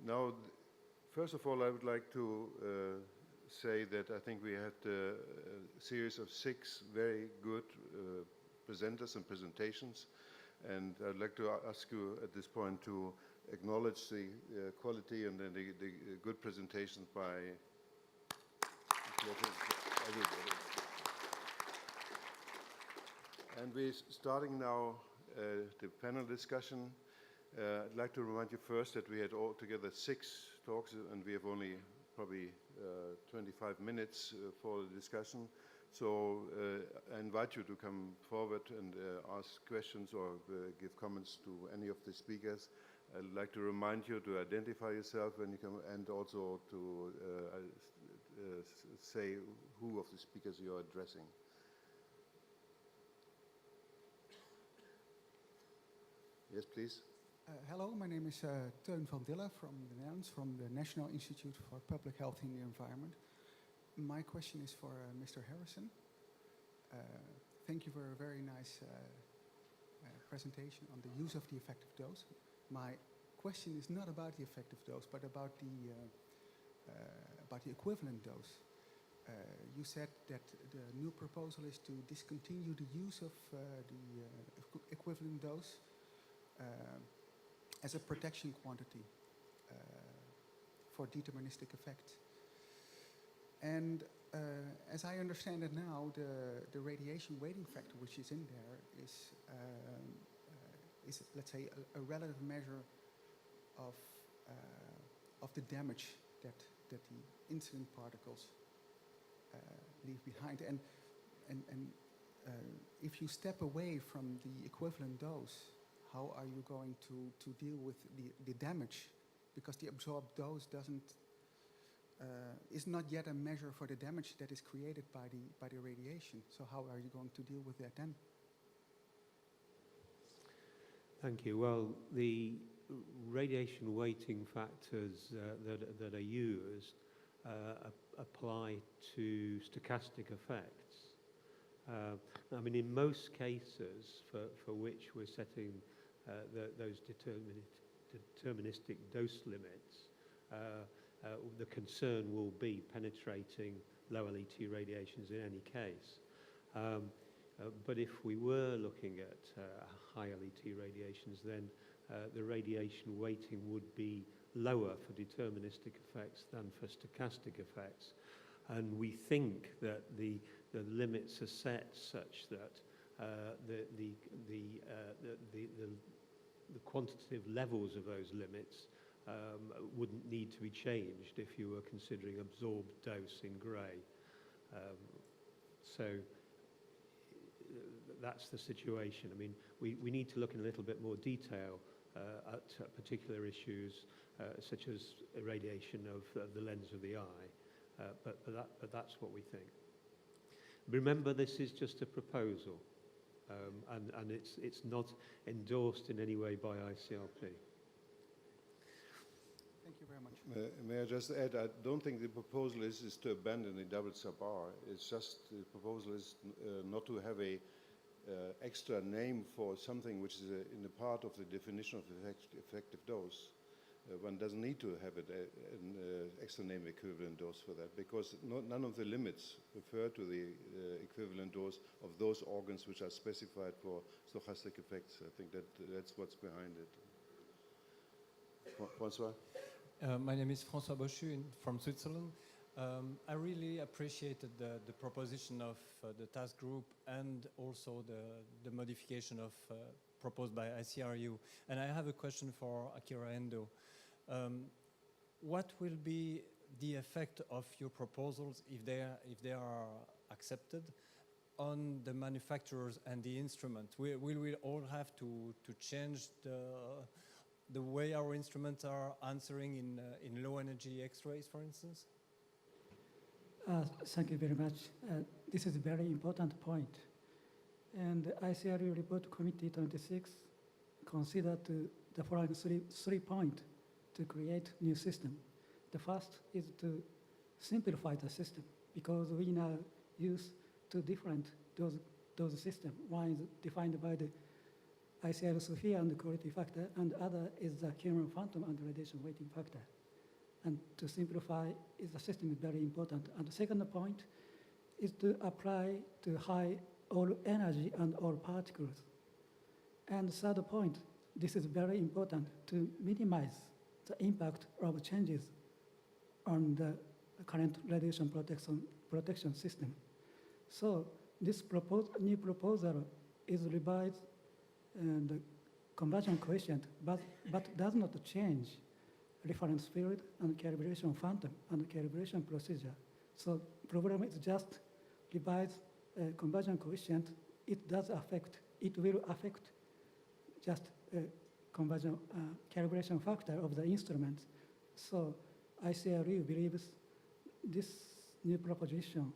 Now, first of all, I would like to say that I think we had a series of 6 very good presenters and presentations, and I'd like to ask you at this point to acknowledge the quality and the good presentations by everybody. And we're starting now the panel discussion. I'd like to remind you first that we had altogether 6 talks, and we have only probably 25 minutes for the discussion. So I invite you to come forward and ask questions or give comments to any of the speakers. I'd like to remind you to identify yourself when you come, and also to say who of the speakers you are addressing. Yes, please. Hello, my name is Teun van Dille from the Netherlands, from the National Institute for Public Health in the Environment. My question is for Mr. Harrison. Thank you for a very nice presentation on the use of the effective dose. My question is not about the effective dose, but about the equivalent dose. You said that the new proposal is to discontinue the use of the equivalent dose as a protection quantity for deterministic effect. And as I understand it now, the radiation weighting factor which is in there is let's say, a relative measure of the damage that the incident particles leave behind. And if you step away from the equivalent dose, how are you going to deal with the damage? Because the absorbed dose is not yet a measure for the damage that is created by the radiation. So how are you going to deal with that then? Thank you. Well, the radiation weighting factors that are used apply to stochastic effects. I mean, in most cases for which we're setting those deterministic dose limits, the concern will be penetrating low LET radiations in any case. But if we were looking at high LET radiations, then the radiation weighting would be lower for deterministic effects than for stochastic effects. And we think that the limits are set such that the quantitative levels of those limits wouldn't need to be changed if you were considering absorbed dose in grey. So that's the situation. I mean, we need to look in a little bit more detail at particular issues such as irradiation of the lens of the eye, but that's what we think. Remember, this is just a proposal, and it's not endorsed in any way by ICRP. Thank you very much. May I just add, I don't think the proposal is to abandon the double sub-R. It's just the proposal is not to have a extra name for something which is in the part of the definition of effective dose. One doesn't need to have an extra name equivalent dose for that, because none of the limits refer to the equivalent dose of those organs which are specified for stochastic effects. I think that's what's behind it. François? My name is François Bochu from Switzerland. I really appreciated the proposition of the task group and also the modification of proposed by ICRU. And I have a question for Akira Endo. What will be the effect of your proposals if they are accepted on the manufacturers and the instrument? Will we all have to change the way our instruments are answering in low energy X-rays, for instance? Thank you very much. This is a very important point. And ICRU report committee 26 considered the following three points to create new system. The first is to simplify the system, because we now use two different dose system. One is defined by the ICR sphere and quality factor, and other is the human phantom and radiation weighting factor. And to simplify, the system is very important. And the second point is to apply to high all energy and all particles. And the third point, this is very important to minimize the impact of changes on the current radiation protection system. So this new proposal is revised and the conversion coefficient, but does not change reference field and calibration phantom and calibration procedure. So problem is just revise conversion coefficient. It will affect just conversion calibration factor of the instrument. So ICRU believes this new proposition,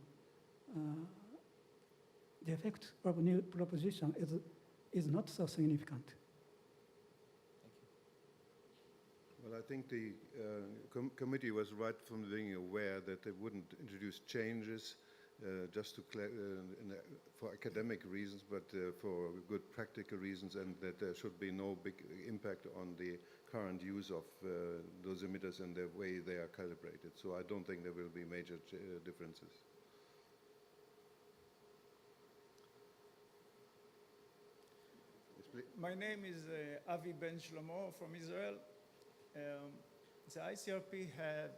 the effect of new proposition is not so significant. Well, I think the committee was right from the beginning aware that they wouldn't introduce changes just to for academic reasons, but for good practical reasons, and that there should be no big impact on the current use of dosimeters and the way they are calibrated. So I don't think there will be major differences. Yes, please. My name is Avi Ben Shlomo from Israel. The ICRP had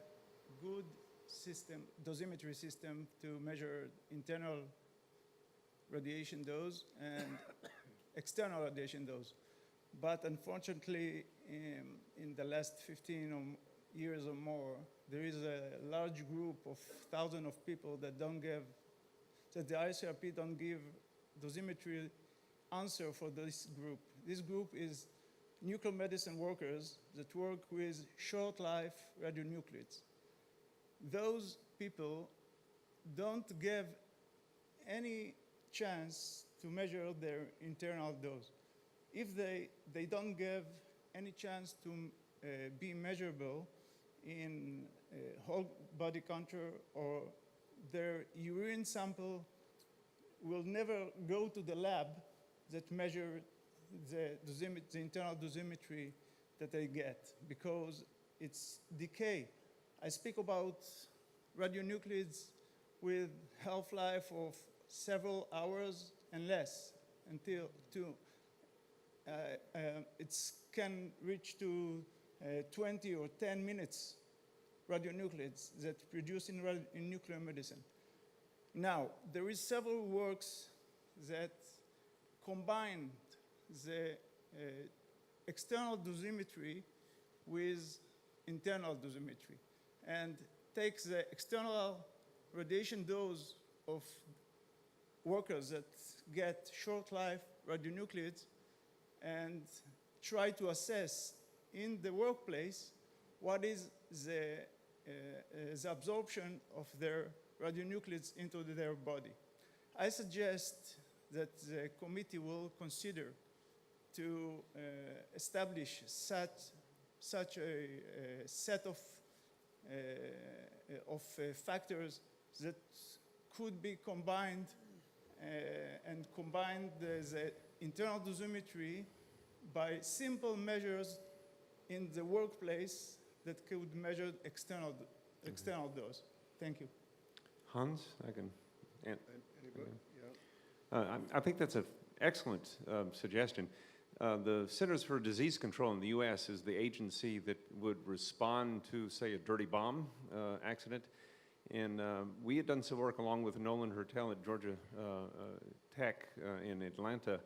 good dosimetry system to measure internal radiation dose and external radiation dose. But unfortunately, in the last 15 years or more, there is a large group of thousands of people that the ICRP don't give dosimetry answer for this group. This group is nuclear medicine workers that work with short-life radionuclides. Those people don't give any chance to measure their internal dose. If they don't give any chance to be measurable in whole body contour, or their urine sample will never go to the lab that measure the internal dosimetry that they get, because it's decay. I speak about radionuclides with half-life of several hours and less, until it can reach to 20 or 10 minutes radionuclides that produce in nuclear medicine. Now, there is several works that combine the external dosimetry with internal dosimetry, and takes the external radiation dose of workers that get short-life radionuclides and try to assess in the workplace what is the absorption of their radionuclides into their body. I suggest that the committee will consider to establish such a set of factors that could be combined and combine the internal dosimetry by simple measures in the workplace that could measure external dose. Thank you. Hans, I can. Anybody? Yeah. I think that's an excellent suggestion. The Centers for Disease Control in the U.S. is the agency that would respond to, say, a dirty bomb accident. And we had done some work along with Nolan Hertel at Georgia Tech in Atlanta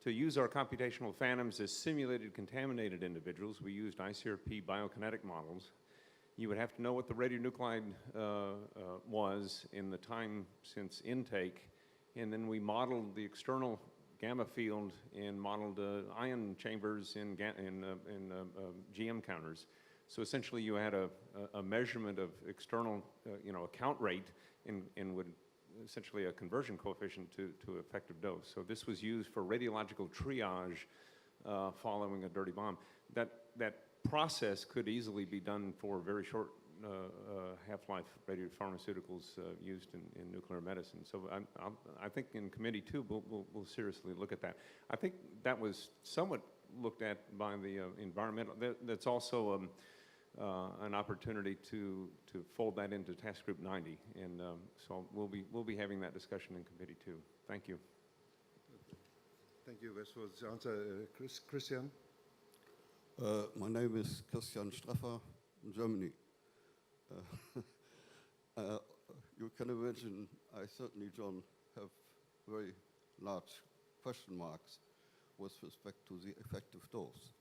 to use our computational phantoms as simulated contaminated individuals. We used ICRP biokinetic models. You would have to know what the radionuclide was in the time since intake, and then we modeled the external gamma field and modeled ion chambers in GM counters. So essentially you had a measurement of external count rate and would essentially a conversion coefficient to effective dose. So this was used for radiological triage following a dirty bomb. That process could easily be done for very short half-life radiopharmaceuticals used in nuclear medicine. So I think in committee too, we'll seriously look at that. I think that was somewhat looked at by the environmental. That's also an opportunity to fold that into task group 90, and so we'll be having that discussion in committee too. Thank you. Thank you, Wes, for this answer. Christian? My name is Christian Straffer from Germany. You can imagine, I certainly, John, have very large question marks with respect to the effective dose.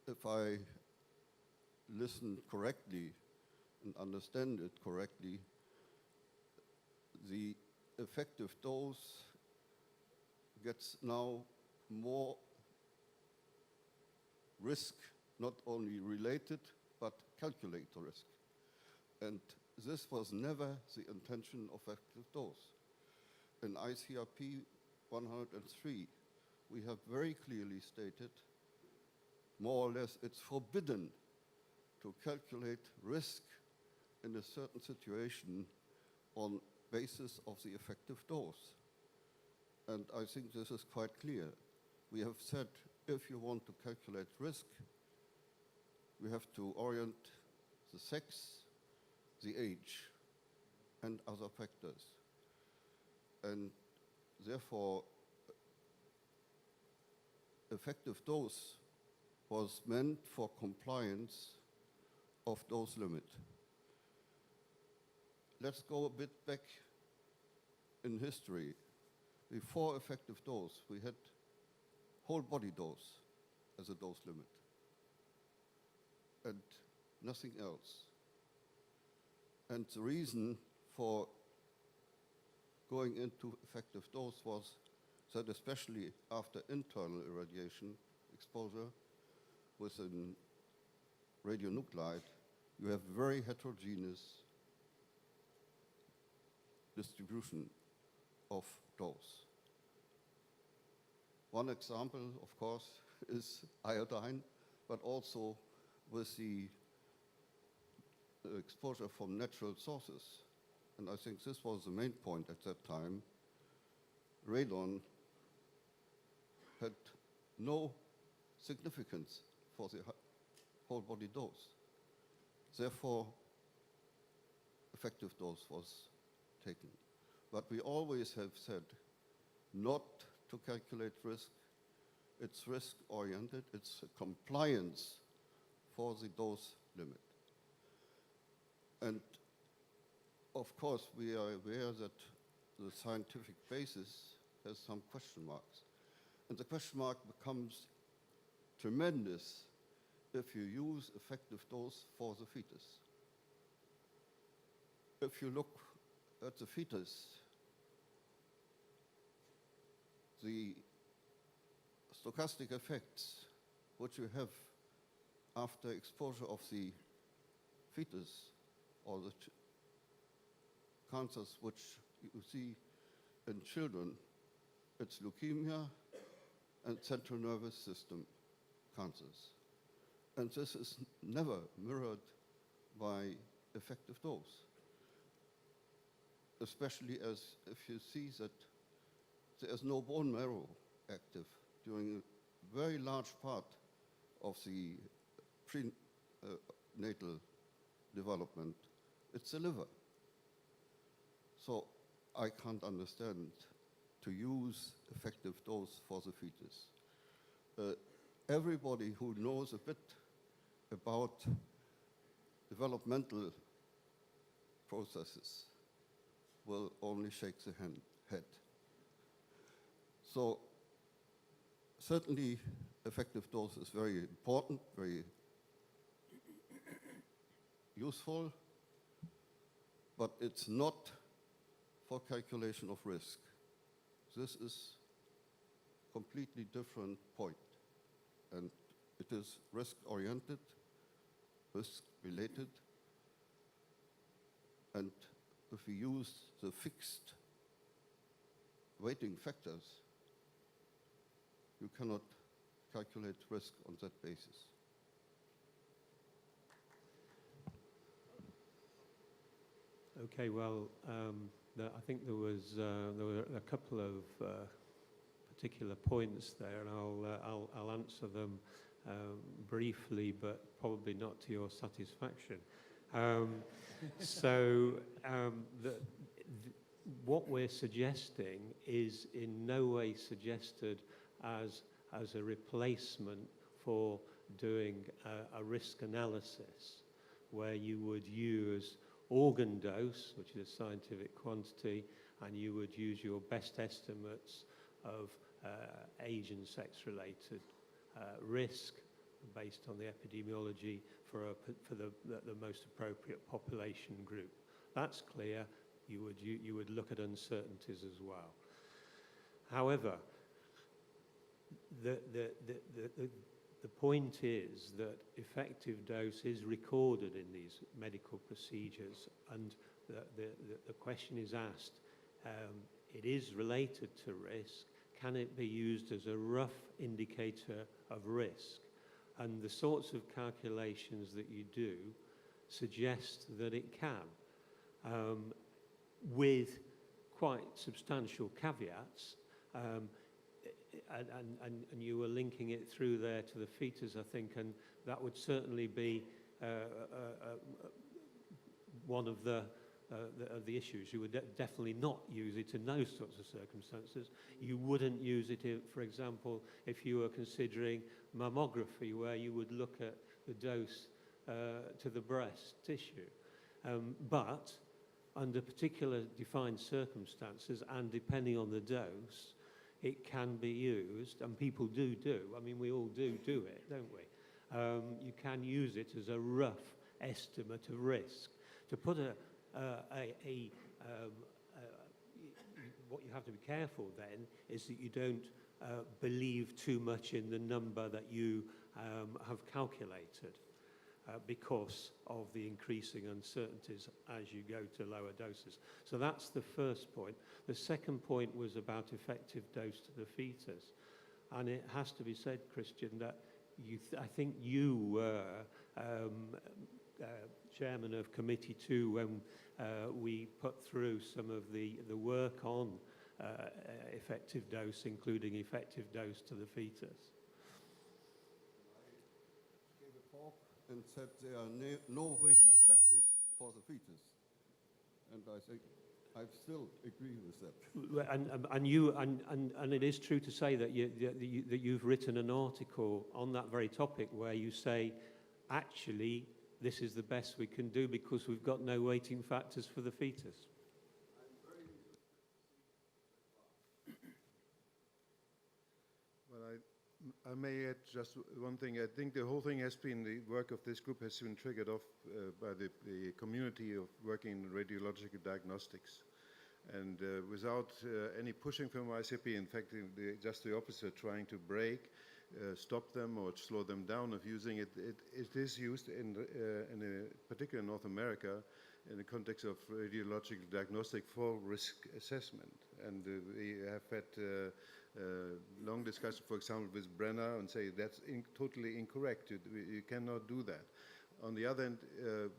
If I listen correctly and understand it correctly, the effective dose gets now more risk, not only related, but calculate the risk. And this was never the intention of effective dose. In ICRP 103, we have very clearly stated, more or less, it's forbidden to calculate risk in a certain situation on basis of the effective dose. And I think this is quite clear. We have said, if you want to calculate risk, we have to orient the sex, the age, and other factors. And therefore, effective dose was meant for compliance of dose limit. Let's go a bit back in history. Before effective dose, we had whole body dose as a dose limit and nothing else. And the reason for going into effective dose was that, especially after internal irradiation exposure with a radionuclide, you have very heterogeneous distribution of dose. One example, of course, is iodine, but also with the exposure from natural sources. And I think this was the main point at that time. Radon had no significance for the whole body dose. Therefore, effective dose was taken. But we always have said not to calculate risk. It's risk-oriented. It's a compliance for the dose limit. And of course, we are aware that the scientific basis has some question marks. And the question mark becomes tremendous if you use effective dose for the fetus. If you look at the fetus, the stochastic effects which you have after exposure of the fetus or the cancers which you see in children, it's leukemia and central nervous system cancers. And this is never mirrored by effective dose, especially as if you see that there is no bone marrow active during a very large part of the prenatal development. It's the liver. So I can't understand to use effective dose for the fetus. Everybody who knows a bit about developmental processes will only shake the head. So certainly effective dose is very important, very useful, but it's not for calculation of risk. This is a completely different point, and it is risk-oriented, risk-related, and if we use the fixed weighting factors, you cannot calculate risk on that basis. Okay, well, I think there were a couple of particular points there, and I'll answer them briefly, but probably not to your satisfaction. What we're suggesting is in no way suggested as a replacement for doing a risk analysis, where you would use organ dose, which is a scientific quantity, and you would use your best estimates of age and sex-related risk based on the epidemiology for the most appropriate population group. That's clear. You would look at uncertainties as well. However, the point is that effective dose is recorded in these medical procedures, and the question is asked, it is related to risk, can it be used as a rough indicator of risk? And the sorts of calculations that you do suggest that it can, with quite substantial caveats. And you were linking it through there to the fetus, I think, and that would certainly be one of the issues. You would definitely not use it in those sorts of circumstances. You wouldn't use it, for example, if you were considering mammography, where you would look at the dose to the breast tissue. But under particular defined circumstances, and depending on the dose, it can be used, and people do. I mean, we all do it, don't we? You can use it as a rough estimate of risk. To put what you have to be careful then is that you don't believe too much in the number that you have calculated, because of the increasing uncertainties as you go to lower doses. So that's the first point. The second point was about effective dose to the fetus. And it has to be said, Christian, that I think you were chairman of Committee 2 when we put through some of the work on effective dose, including effective dose to the fetus. And said there are no weighting factors for the fetus. And I think I still agree with that. And it is true to say that you've written an article on that very topic where you say, actually, this is the best we can do because we've got no weighting factors for the fetus. Well, I may add just one thing. I think the whole thing has been, the work of this group has been triggered off by the community of working in radiological diagnostics. And without any pushing from ICP, in fact, just the opposite, trying to break, stop them or slow them down of using it. It is used in particular in North America in the context of radiological diagnostic for risk assessment. And we have had long discussion, for example, with Brenner, and say that's totally incorrect. You cannot do that. On the other hand,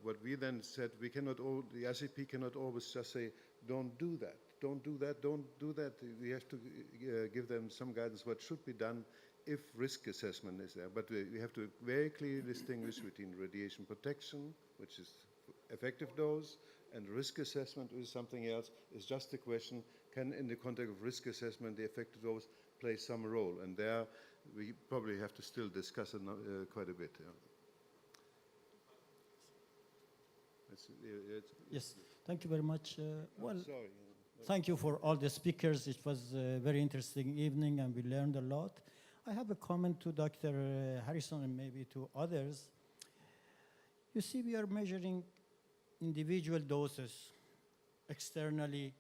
what we then said, the ICP cannot always just say, don't do that, don't do that, don't do that. We have to give them some guidance what should be done if risk assessment is there. But we have to very clearly distinguish between radiation protection, which is effective dose, and risk assessment is something else. It's just a question, can in the context of risk assessment the effective dose play some role? And there we probably have to still discuss it quite a bit. Yeah. Yes, thank you very much. Sorry. Thank you for all the speakers. It was a very interesting evening and we learned a lot. I have a comment to Dr. Harrison and maybe to others. You see, we are measuring individual doses externally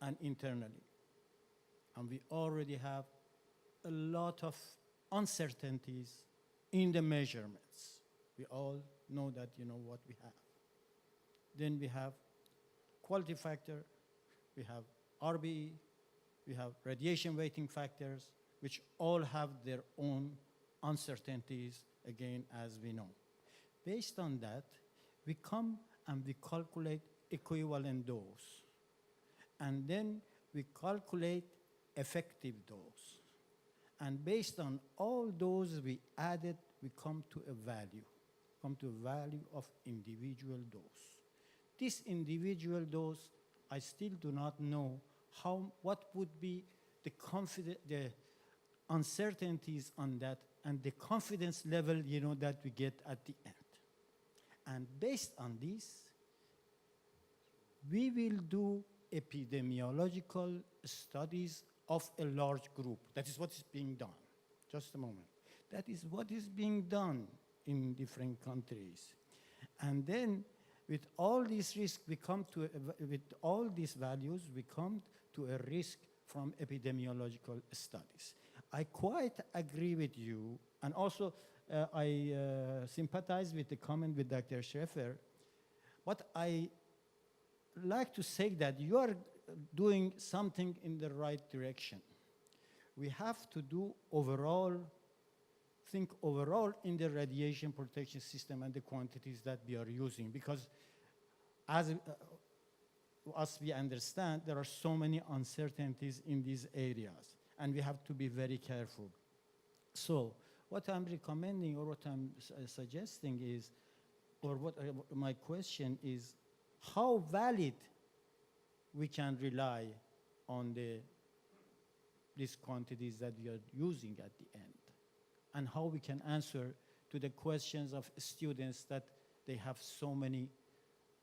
and internally. And we already have a lot of uncertainties in the measurements. We all know that, what we have. Then we have quality factor, we have RBE, we have radiation weighting factors, which all have their own uncertainties, again, as we know. Based on that, we come and we calculate equivalent dose. And then we calculate effective dose. And based on all those we added, we come to a value of individual dose. This individual dose, I still do not know what would be the uncertainties on that and the confidence level, that we get at the end. And based on this, we will do epidemiological studies of a large group. That is what is being done. Just a moment. That is what is being done in different countries. And then with all these risks, with all these values, we come to a risk from epidemiological studies. I quite agree with you, and also I sympathize with the comment with Dr. Scheffer, but I like to say that you are doing something in the right direction. We have to think overall in the radiation protection system and the quantities that we are using, because as we understand, there are so many uncertainties in these areas, and we have to be very careful. So what I'm recommending, or what I'm suggesting is, or what my question is, how valid we can rely on these quantities that we are using at the end, and how we can answer to the questions of students that they have so many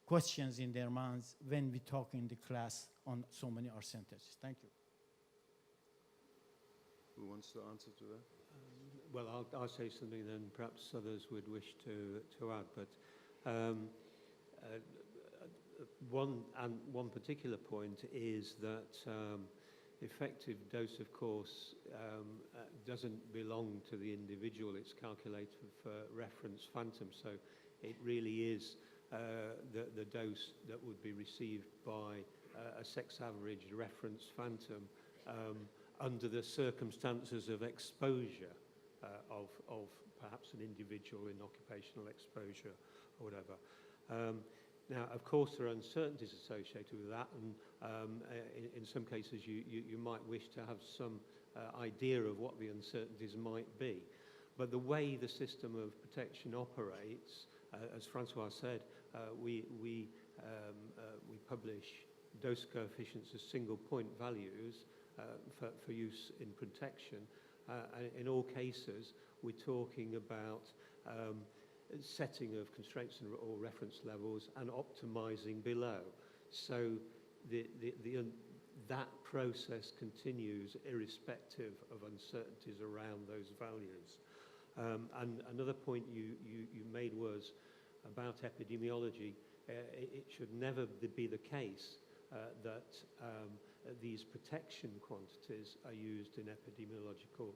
questions in their minds when we talk in the class on so many percentages. Thank you. Who wants to answer to that? Well, I'll say something, then perhaps others would wish to add. But one particular point is that effective dose, of course, doesn't belong to the individual. It's calculated for reference phantom. So it really is the dose that would be received by a sex-averaged reference phantom under the circumstances of exposure of perhaps an individual in occupational exposure or whatever. Now, of course, there are uncertainties associated with that, and in some cases you might wish to have some idea of what the uncertainties might be. But the way the system of protection operates, as Francois said, we publish dose coefficients as single point values for use in protection. And in all cases, we're talking about setting of constraints or reference levels and optimizing below. So that process continues irrespective of uncertainties around those values. And another point you made was about epidemiology. It should never be the case that these protection quantities are used in epidemiological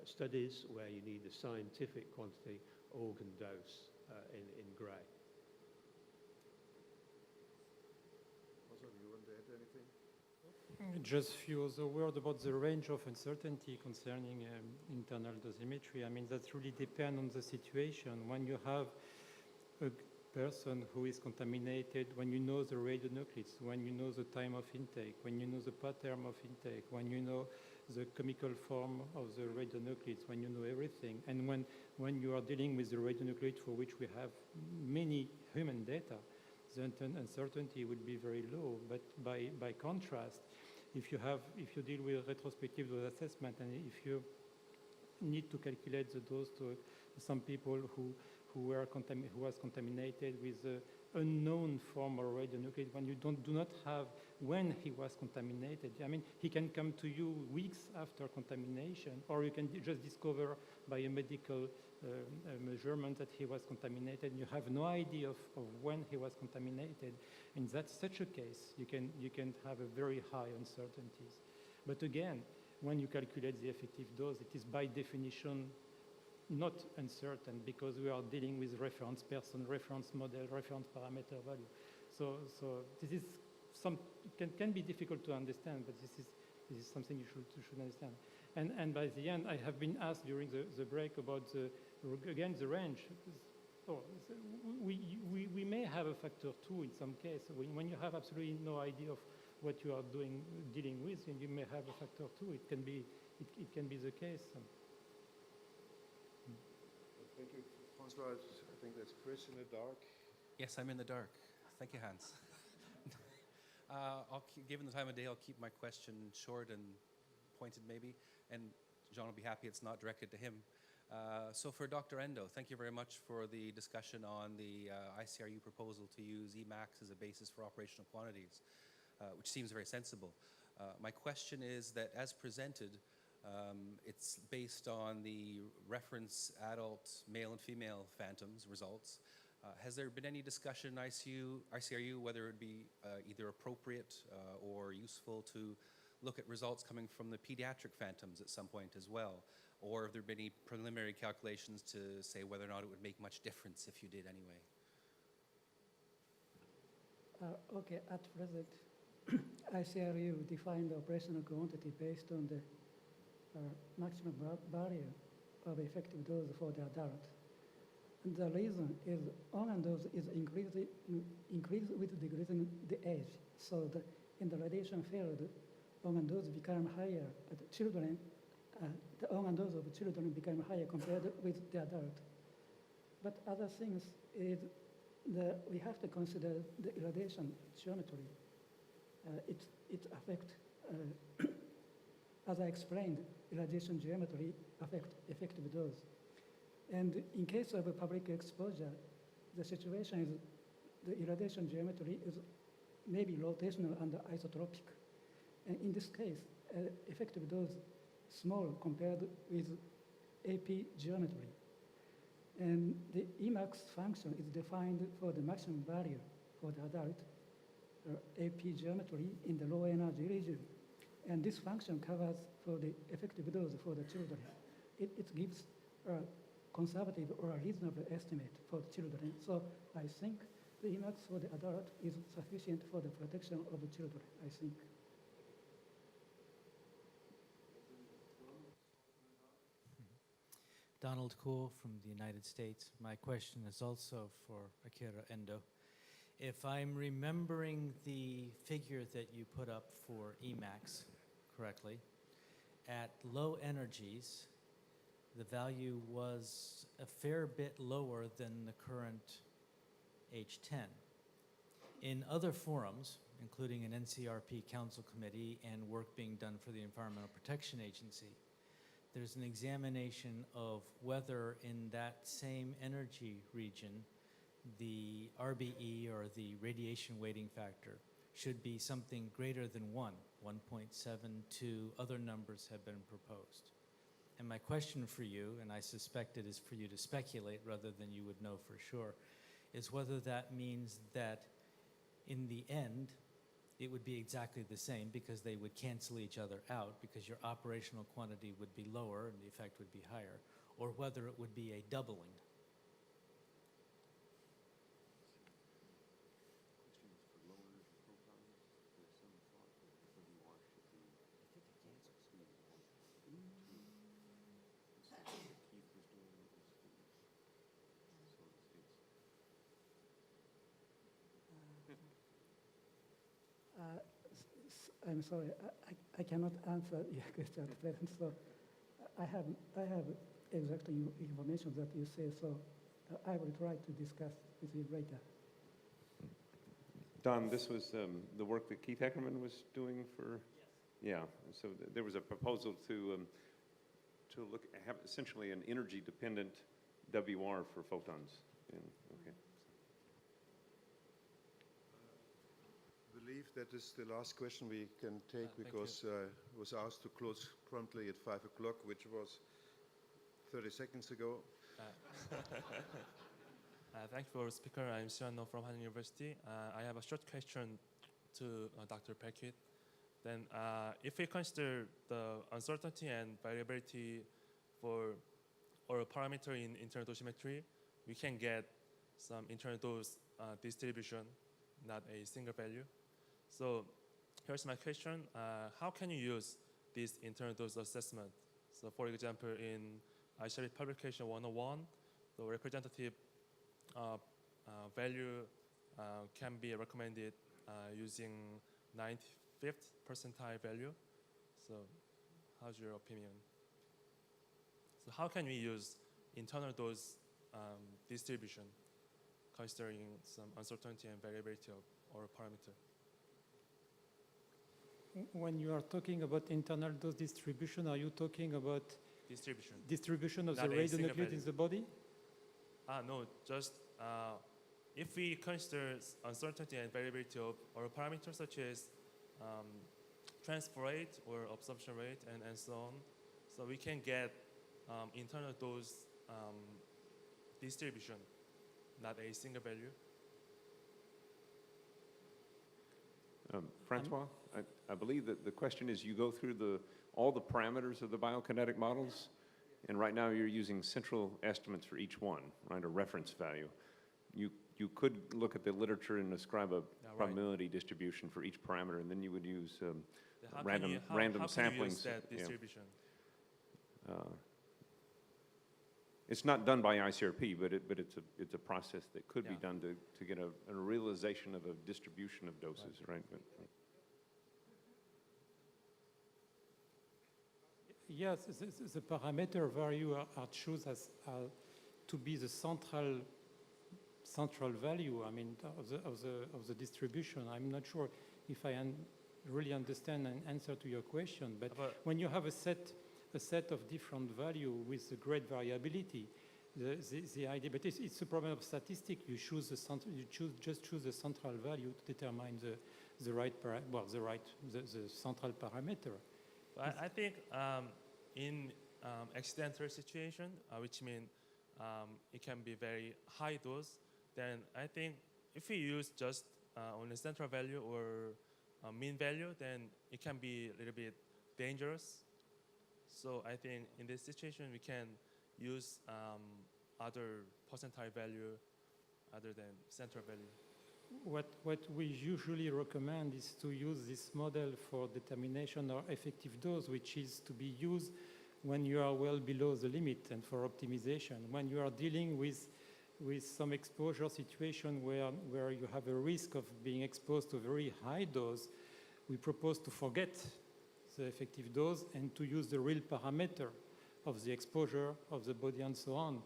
studies where you need a scientific quantity organ dose in grey. Also, do you want to add anything? Just few other words about the range of uncertainty concerning internal dosimetry. I mean, that really depends on the situation. When you have a person who is contaminated, when you know the radionuclides, when you know the time of intake, when you know the pattern of intake, when you know the chemical form of the radionuclides, when you know everything, and when you are dealing with the radionuclide for which we have many human data, the uncertainty would be very low. But by contrast, if you deal with retrospective dose assessment, and if you need to calculate the dose to some people who was contaminated with an unknown form of radionuclide, when you do not have when he was contaminated. I mean, he can come to you weeks after contamination, or you can just discover by a medical measurement that he was contaminated, and you have no idea of when he was contaminated. In such a case, you can have a very high uncertainties. But again, when you calculate the effective dose, it is by definition not uncertain, because we are dealing with reference person, reference model, reference parameter value. So this is can be difficult to understand, but this is something you should understand. And by the end, I have been asked during the break about the range. So we may have a factor 2 in some case. When you have absolutely no idea of what you are dealing with, and you may have a factor 2. It can be the case. Thank you, Francois. I think that's Chris in the dark. Yes, I'm in the dark. Thank you, Hans. Given the time of day, I'll keep my question short and pointed maybe, and Jean will be happy it's not directed to him. So for Dr. Endo, thank you very much for the discussion on the ICRU proposal to use Emacs as a basis for operational quantities, which seems very sensible. My question is that as presented, it's based on the reference adult male and female phantoms results. Has there been any discussion in ICRU whether it would be either appropriate or useful to look at results coming from the pediatric phantoms at some point as well? Or have there been any preliminary calculations to say whether or not it would make much difference if you did anyway? Okay, at present, ICRU defined the operational quantity based on the maximum barrier of effective dose for the adult. And the reason is on dose is increased with decreasing the age. So in the radiation field, on dose become higher. The on dose of children become higher compared with the adult. But other things is we have to consider the irradiation geometry. It affects, as I explained, irradiation geometry affects effective dose. And in case of a public exposure, the situation is the irradiation geometry is maybe rotational and isotropic. And in this case, effective dose small compared with AP geometry. And the Emacs function is defined for the maximum value for the adult AP geometry in the low energy region. And this function covers for the effective dose for the children. It gives a conservative or a reasonable estimate for the children. So I think the Emacs for the adult is sufficient for the protection of the children, I think. Donald Kuhl from the United States. My question is also for Akira Endo. If I'm remembering the figure that you put up for Emacs correctly, at low energies, the value was a fair bit lower than the current H10. In other forums, including an NCRP Council Committee and work being done for the Environmental Protection Agency, there's an examination of whether in that same energy region, the RBE or the radiation weighting factor should be something greater than 1.72, other numbers have been proposed. And my question for you, and I suspect it is for you to speculate rather than you would know for sure, is whether that means that in the end, it would be exactly the same because they would cancel each other out because your operational quantity would be lower and the effect would be higher, or whether it would be a doubling. I'm sorry, I cannot answer your question at present. So I have exact information that you say. So I will try to discuss with you later. Don, this was the work that Keith Eckerman was doing for. Yes. Yeah. So there was a proposal to have essentially an energy-dependent WR for photons. Okay. I believe that is the last question we can take because I was asked to close promptly at 5 o'clock, which was 30 seconds ago. Thank you for the speaker. I'm Xiano from Han University. I have a short question to Dr. Paquet. Then, if we consider the uncertainty and variability for or a parameter in internal dosimetry, we can get some internal dose distribution, not a single value. So here's my question. How can you use this internal dose assessment? So for example, in ICRP publication 101, the representative value can be recommended using 95th percentile value. So how's your opinion? So how can we use internal dose distribution considering some uncertainty and variability of our parameter? When you are talking about internal dose distribution, are you talking about distribution of the Not a single radionuclide value. in the body? No, just if we consider uncertainty and variability of our parameters such as transfer rate or absorption rate and so on, so we can get internal dose distribution, not a single value. Francois, I believe that the question is you go through all the parameters of the biokinetic models, and right now you're using central estimates for each one, right, a reference value. You could look at the literature and ascribe a right. probability distribution for each parameter, and then you would use How random can you sampling. use that distribution? It's not done by ICRP, but it's a process that could be Yeah. done to get a realization of a distribution of doses, right? Yes, the parameter value are chosen as to be the central value. I mean, of the distribution. I'm not sure if I really understand and answer to your question, but when you have a set of different value with a great variability, the idea. But it's a problem of statistics. You choose just choose the central value to determine the central parameter. I think in accidental situation, which means it can be very high dose, then I think if we use just only central value or mean value, then it can be a little bit dangerous. So I think in this situation, we can use other percentile value other than central value. What we usually recommend is to use this model for determination of effective dose, which is to be used when you are well below the limit and for optimization. When you are dealing with some exposure situation where you have a risk of being exposed to a very high dose, we propose to forget the effective dose and to use the real parameter of the exposure of the body and so on.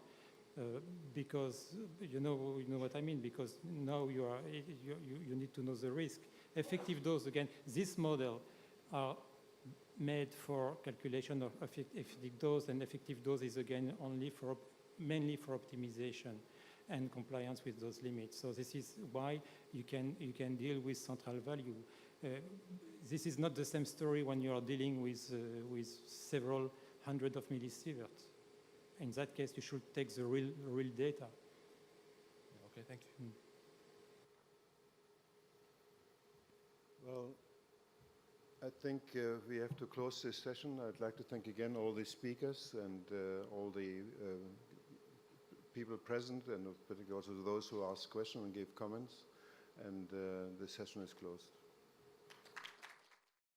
Because you know what I mean, because now you need to know the risk. Effective dose, again, this model are made for calculation of effective dose, and effective dose is again mainly for optimization and compliance with those limits. So this is why you can deal with central value. This is not the same story when you are dealing with several hundred of millisieverts. In that case, you should take the real data. Okay, thank you. Well, I think we have to close this session. I'd like to thank again all the speakers and all the people present, and particularly also those who asked questions and gave comments. And the session is closed.